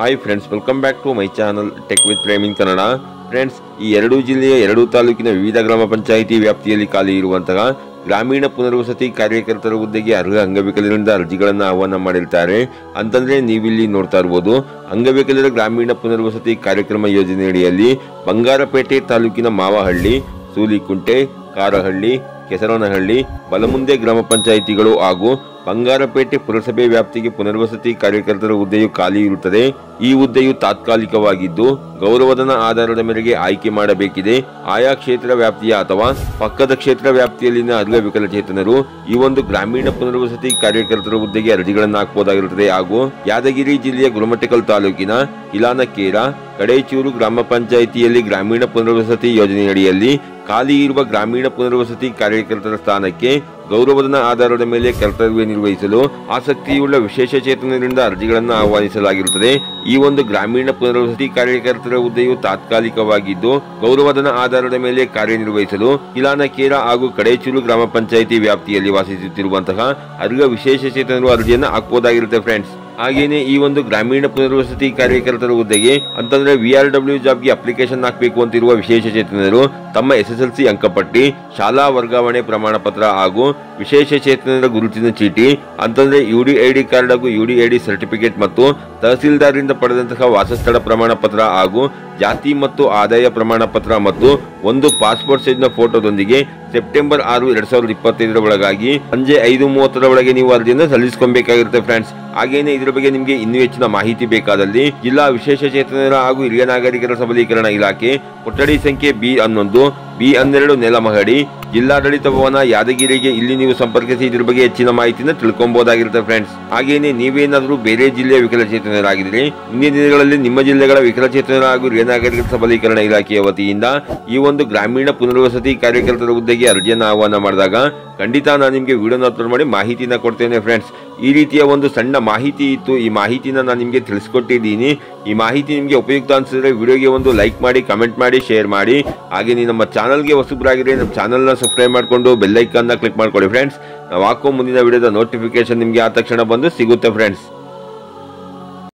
Hi friends, welcome back to my channel tech with Prem in Kannada. Friends, ಈ ಎರಡೂ ಜಿಲ್ಲೆಯ ಎರಡೂ ತಾಲೂಕಿನ ವಿವಿಧ ಗ್ರಾಮ ಪಂಚಾಯಿತಿ ವ್ಯಾಪ್ತಿಯಲ್ಲಿ ಖಾಲಿ ಇರುವಂತಹ ಗ್ರಾಮೀಣ ಪುನರ್ವಸತಿ ಕಾರ್ಯಕರ್ತರ ಹುದ್ದೆಗೆ ಅರ್ಹ ಅಂಗವಿಕಲರಿಂದ ಅರ್ಜಿಗಳನ್ನು ಆಹ್ವಾನ ಮಾಡಿರ್ತಾರೆ. ಅಂತಂದ್ರೆ ನೀವಿಲ್ಲಿ ನೋಡ್ತಾ ಇರ್ಬೋದು, ಅಂಗವಿಕಲರ ಗ್ರಾಮೀಣ ಪುನರ್ವಸತಿ ಕಾರ್ಯಕ್ರಮ ಯೋಜನೆಯಡಿಯಲ್ಲಿ ಬಂಗಾರಪೇಟೆ ತಾಲೂಕಿನ ಮಾವಹಳ್ಳಿ, ಸೂಲಿಕುಂಟೆ, ಕಾರಹಳ್ಳಿ, ಕೆಸರನಹಳ್ಳಿ, ಬಲಮುಂದೆ ಗ್ರಾಮ ಪಂಚಾಯಿತಿಗಳು ಹಾಗೂ ಬಂಗಾರಪೇಟೆ ಪುರಸಭೆ ವ್ಯಾಪ್ತಿಗೆ ಪುನರ್ವಸತಿ ಕಾರ್ಯಕರ್ತರ ಹುದ್ದೆಯು ಖಾಲಿ ಇರುತ್ತದೆ. ಈ ಹುದ್ದೆಯು ತಾತ್ಕಾಲಿಕವಾಗಿದ್ದು ಗೌರವಧನ ಆಧಾರದ ಮೇರೆಗೆ ಆಯ್ಕೆ ಮಾಡಬೇಕಿದೆ. ಆಯಾ ಕ್ಷೇತ್ರ ವ್ಯಾಪ್ತಿಯ ಅಥವಾ ಪಕ್ಕದ ಕ್ಷೇತ್ರ ವ್ಯಾಪ್ತಿಯಲ್ಲಿನ ಅರ್ಹ ವಿಕಲಚೇತನರು ಈ ಒಂದು ಗ್ರಾಮೀಣ ಪುನರ್ವಸತಿ ಕಾರ್ಯಕರ್ತರ ಹುದ್ದೆಗೆ ಅರ್ಜಿಗಳನ್ನು ಹಾಕಬಹುದಾಗಿರುತ್ತದೆ. ಹಾಗೂ ಯಾದಗಿರಿ ಜಿಲ್ಲೆಯ ಗುರುಮಠಕಲ್ ತಾಲೂಕಿನ ಇಲಾನಕೇರ, ಕಡೇಚೂರು ಗ್ರಾಮ ಪಂಚಾಯಿತಿಯಲ್ಲಿ ಗ್ರಾಮೀಣ ಪುನರ್ವಸತಿ ಯೋಜನೆಯಡಿಯಲ್ಲಿ ಖಾಲಿ ಇರುವ ಗ್ರಾಮೀಣ ಪುನರ್ವಸತಿ ಕಾರ್ಯಕರ್ತರ ಸ್ಥಾನಕ್ಕೆ ಗೌರವಧನ ಆಧಾರದ ಮೇಲೆ ಕರ್ತವ್ಯ ನಿರ್ವಹಿಸಲು ಆಸಕ್ತಿಯುಳ್ಳ ವಿಶೇಷ ಚೇತನರಿಂದ ಅರ್ಜಿಗಳನ್ನು ಆಹ್ವಾನಿಸಲಾಗಿರುತ್ತದೆ. ಈ ಒಂದು ಗ್ರಾಮೀಣ ಪುನರ್ವಸತಿ ಕಾರ್ಯಕರ್ತರ ಹುದ್ದೆಯು ತಾತ್ಕಾಲಿಕವಾಗಿದ್ದು ಗೌರವಧನ ಆಧಾರದ ಮೇಲೆ ಕಾರ್ಯನಿರ್ವಹಿಸಲು ಇಲಾನಕೇರ ಹಾಗೂ ಕಡೇಚೂರು ಗ್ರಾಮ ಪಂಚಾಯಿತಿ ವ್ಯಾಪ್ತಿಯಲ್ಲಿ ವಾಸಿಸುತ್ತಿರುವಂತಹ ಅರ್ಹ ವಿಶೇಷ ಚೇತನರು ಅರ್ಜಿಯನ್ನು ಹಾಕಬಹುದಾಗಿರುತ್ತೆ ಫ್ರೆಂಡ್ಸ್. ಹಾಗೇನೆ ಈ ಒಂದು ಗ್ರಾಮೀಣ ಪುನರ್ವಸತಿ ಕಾರ್ಯಕರ್ತರ ಹುದ್ದೆಗೆ ಅಂತಂದ್ರೆ VRW ಜಾಬ್ಗೆ ಅಪ್ಲಿಕೇಶನ್ ಹಾಕಬೇಕು ಅಂತಿರುವ ವಿಶೇಷ ಚೇತನರು ತಮ್ಮ SSLC ಅಂಕಪಟ್ಟಿ, ಶಾಲಾ ವರ್ಗಾವಣೆ ಪ್ರಮಾಣ ಪತ್ರ ಹಾಗೂ ವಿಶೇಷ ಚೇತನರ ಗುರುತಿನ ಚೀಟಿ ಅಂತಂದ್ರೆ UDID ಕಾರ್ಡ್ ಹಾಗೂ UDID ಸರ್ಟಿಫಿಕೇಟ್ ಮತ್ತು ತಹಸೀಲ್ದಾರ್ರಿಂದ ಪಡೆದಂತಹ ವಾಸಸ್ಥಳ ಪ್ರಮಾಣ ಪತ್ರ ಹಾಗೂ ಜಾತಿ ಮತ್ತು ಆದಾಯ ಪ್ರಮಾಣ ಪತ್ರ ಮತ್ತು ಒಂದು ಪಾಸ್ಪೋರ್ಟ್ ಸೈಜ್ನ ಫೋಟೋದೊಂದಿಗೆ ಸೆಪ್ಟೆಂಬರ್ 6, 2025 ಒಳಗಾಗಿ ಸಂಜೆ 5:30 ಒಳಗೆ ನೀವು ಅರ್ಜಿಯನ್ನು ಸಲ್ಲಿಸಬೇಕಾಗಿರುತ್ತೆ ಫ್ರೆಂಡ್ಸ್. ಹಾಗೇನೆ ಇದರ ಬಗ್ಗೆ ನಿಮಗೆ ಇನ್ನೂ ಹೆಚ್ಚಿನ ಮಾಹಿತಿ ಬೇಕಾದಲ್ಲಿ ಜಿಲ್ಲಾ ವಿಶೇಷ ಚೇತನರ ಹಾಗೂ ಹಿರಿಯ ನಾಗರಿಕರ ಸಬಲೀಕರಣ ಇಲಾಖೆ, ಕೊಠಡಿ ಸಂಖ್ಯೆ B11, B12 ನೆಲಮಹಡಿ, ಜಿಲ್ಲಾಡಳಿತ ಭವನ, ಯಾದಗಿರಿಗೆ ಇಲ್ಲಿ ನೀವು ಸಂಪರ್ಕಿಸಿ ಇದ್ರ ಬಗ್ಗೆ ಹೆಚ್ಚಿನ ಮಾಹಿತಿನ ತಿಳ್ಕೊಬಹುದಾಗಿರುತ್ತೆ ಫ್ರೆಂಡ್ಸ್. ಹಾಗೇನೆ ನೀವೇನಾದರೂ ಬೇರೆ ಜಿಲ್ಲೆಯ ವಿಕಲಚೇತನರಾಗಿದ್ರೆ ಮುಂದಿನ ದಿನಗಳಲ್ಲಿ ನಿಮ್ಮ ಜಿಲ್ಲೆಗಳ ವಿಕಲಚೇತನರ ಹಾಗೂ ಹಿರಿಯ ನಾಗರಿಕರ ಸಬಲೀಕರಣ ಇಲಾಖೆಯ ವತಿಯಿಂದ ಈ ಒಂದು ಗ್ರಾಮೀಣ ಪುನರ್ವಸತಿ ಕಾರ್ಯಕರ್ತರ ಹುದ್ದೆಗೆ ಅರ್ಜಿಯನ್ನು ಆಹ್ವಾನ ಮಾಡಿದಾಗ ಖಂಡಿತ ನಾನು ನಿಮಗೆ ವಿಡಿಯೋನ ಅಪ್ಲೋಡ್ ಮಾಡಿ ಮಾಹಿತಿನ ಕೊಡ್ತೇನೆ ಫ್ರೆಂಡ್ಸ್. ಈ ರೀತಿಯ ಒಂದು ಸಣ್ಣ ಮಾಹಿತಿ ಇತ್ತು, ಈ ಮಾಹಿತಿನ ನಾನು ನಿಮಗೆ ತಿಳಿಸ್ಕೊಟ್ಟಿದ್ದೀನಿ. ಈ ಮಾಹಿತಿ ನಿಮಗೆ ಉಪಯುಕ್ತ ಅನಿಸಿದ್ರೆ ವಿಡಿಯೋಗೆ ಒಂದು ಲೈಕ್ ಮಾಡಿ, ಕಮೆಂಟ್ ಮಾಡಿ, ಶೇರ್ ಮಾಡಿ. ಹಾಗೆ ನೀವು ನಮ್ಮ ಚಾನಲ್ಗೆ ಹೊಸಬರಾಗಿದ್ರೆ ನಮ್ಮ ಚಾನಲ್ನ ಸಬ್ಸ್ಕ್ರೈಬ್ ಮಾಡಿಕೊಂಡು ಬೆಲ್ ಐಕಾನ್ನ ಕ್ಲಿಕ್ ಮಾಡ್ಕೊಳ್ಳಿ ಫ್ರೆಂಡ್ಸ್. ನಾವು ಹಾಕೋ ಮುಂದಿನ ವಿಡಿಯೋದ ನೋಟಿಫಿಕೇಶನ್ ನಿಮಗೆ ಆ ತಕ್ಷಣ ಬಂದು ಸಿಗುತ್ತೆ ಫ್ರೆಂಡ್ಸ್.